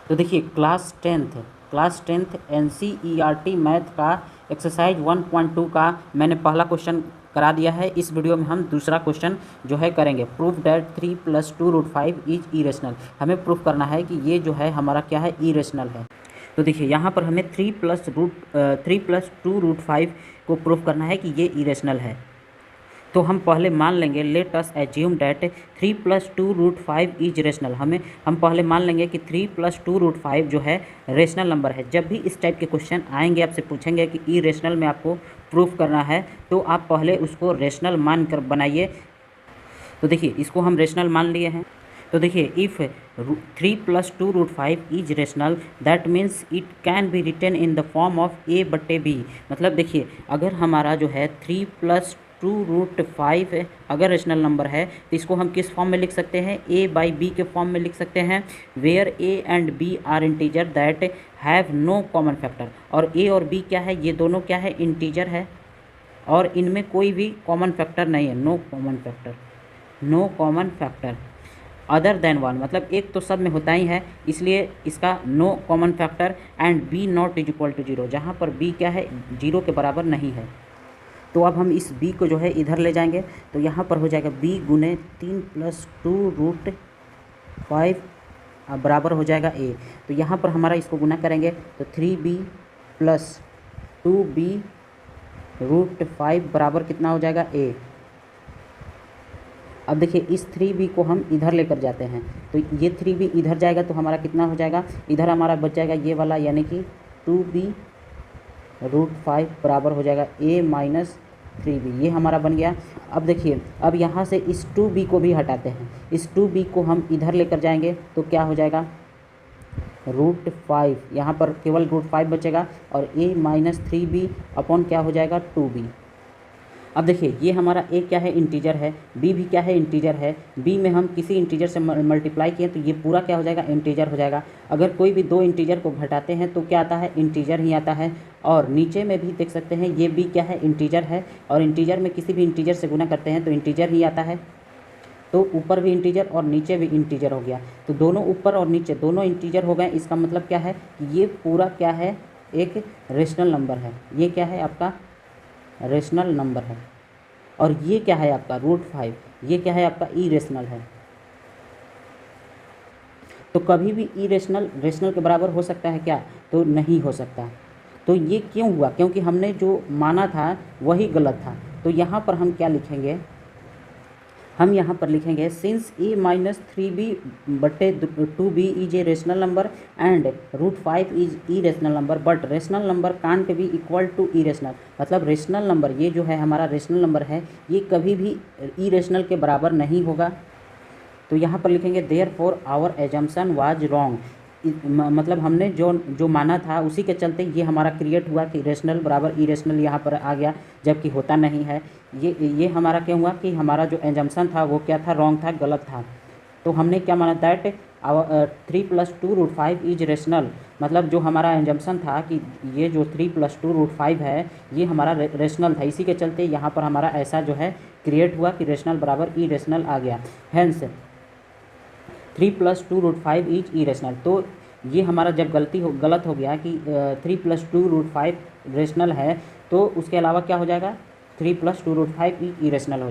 तो देखिए class tenth NCERT math का एक्सरसाइज 1.2 का मैंने पहला क्वेश्चन करा दिया है। इस वीडियो में हम दूसरा क्वेश्चन जो है करेंगे। Proof that 3 + 2√5 is irrational. हमें प्रूफ करना है कि ये जो है हमारा क्या है, इरेशनल है। तो देखिए यहाँ पर हमें 3 + 2√5 को प्रूफ करना है कि ये इरेशनल है। तो हम पहले मान लेंगे, let us assume that 3 + 2√5 is rational. हम पहले मान लेंगे कि 3 + 2√5 जो है रेशनल नंबर है। जब भी इस टाइप के क्वेश्चन आएंगे, आपसे पूछेंगे कि इरेशनल में आपको प्रूफ करना है, तो आप पहले उसको रेशनल मान कर बनाइए। तो देखिए इसको हम रेशनल मान लिए हैं। तो देखिए if 3 + 2√5 is rational that means it can be written in the form of a/b। मतलब देखिए अगर हमारा जो है 3 + 2√5 अगर रेशनल नंबर है तो इसको हम किस फॉर्म में लिख सकते हैं, a/b के फॉर्म में लिख सकते हैं। Where a and b are integer that have no common factor. और a और b क्या है, ये दोनों क्या है, इंटीजर है और इनमें कोई भी कॉमन फैक्टर नहीं है। No common factor other than 1, मतलब एक तो सब में होता ही है, इसलिए इसका no common factor. And b not is equal to 0, जहाँ पर b क्या है, 0 के बराबर नहीं है। तो अब हम इस b को जो है इधर ले जाएंगे, तो यहाँ पर हो जाएगा b गुने 3 + 2√5 बराबर हो जाएगा a। तो यहाँ पर हमारा इसको गुना करेंगे तो 3b + 2b√5 बराबर कितना हो जाएगा, a। अब देखिए इस 3b को हम इधर लेकर जाते हैं, तो ये 3b इधर जाएगा तो हमारा कितना हो जाएगा, इधर हमारा बच जाएगा ये वाला, यानी कि 2b√5 बराबर हो जाएगा a - 3b। ये हमारा बन गया। अब देखिए अब यहाँ से इस 2b को भी हटाते हैं, इस 2b को हम इधर लेकर जाएंगे तो क्या हो जाएगा, √5। यहाँ पर केवल √5 बचेगा और a - 3b अपॉन क्या हो जाएगा, 2b। अब देखिए ये हमारा a क्या है, इंटीजर है, b भी क्या है, इंटीजर है। b में हम किसी इंटीजर से मल्टीप्लाई किए तो ये पूरा क्या हो जाएगा, इंटीजर हो जाएगा। अगर कोई भी दो इंटीजर को घटाते हैं तो क्या आता है, इंटीजर ही आता है। और नीचे में भी देख सकते हैं ये b क्या है, इंटीजर है, और इंटीजर में किसी भी इंटीजर से गुना करते हैं तो इंटीजर ही आता है। तो ऊपर भी इंटीजर और नीचे भी इंटीजर हो गया, तो दोनों ऊपर और नीचे दोनों इंटीजर हो गए। इसका मतलब क्या है कि ये पूरा क्या है, एक रेशनल नंबर है। ये क्या है आपका, रेशनल नंबर है। और ये क्या है आपका, √5, ये क्या है आपका, इरेशनल है। तो कभी भी इरेशनल रेशनल के बराबर हो सकता है क्या, तो नहीं हो सकता। तो ये क्यों हुआ, क्योंकि हमने जो माना था वही गलत था। तो यहाँ पर हम क्या लिखेंगे, हम यहाँ पर लिखेंगे since a - 3b/2b is a rational number and √5 is irrational number, but rational number can't be equal to irrational. मतलब रेशनल नंबर, ये जो है हमारा रेशनल नंबर है, ये कभी भी इरेशनल के बराबर नहीं होगा। तो यहाँ पर लिखेंगे therefore our assumption was wrong. मतलब हमने जो माना था उसी के चलते ये हमारा क्रिएट हुआ कि रेशनल बराबर इरेशनल यहाँ पर आ गया, जबकि होता नहीं है। ये हमारा क्या हुआ कि हमारा जो एजम्पशन था वो क्या था, रॉन्ग था, गलत था। तो हमने क्या माना, दैट 3 + 2√5 इज रेशनल। मतलब जो हमारा एजम्पशन था कि ये जो 3 + 2√5 है ये हमारा रेशनल था, इसी के चलते यहाँ पर हमारा ऐसा जो है क्रिएट हुआ कि रेशनल बराबर इरेशनल आ गया। Hence 3 + 2√5 is irrational. तो ये हमारा जब गलत हो गया कि 3 + 2√5 रेशनल है, तो उसके अलावा क्या हो जाएगा, 3 + 2√5 इरेशनल हो जाएगा।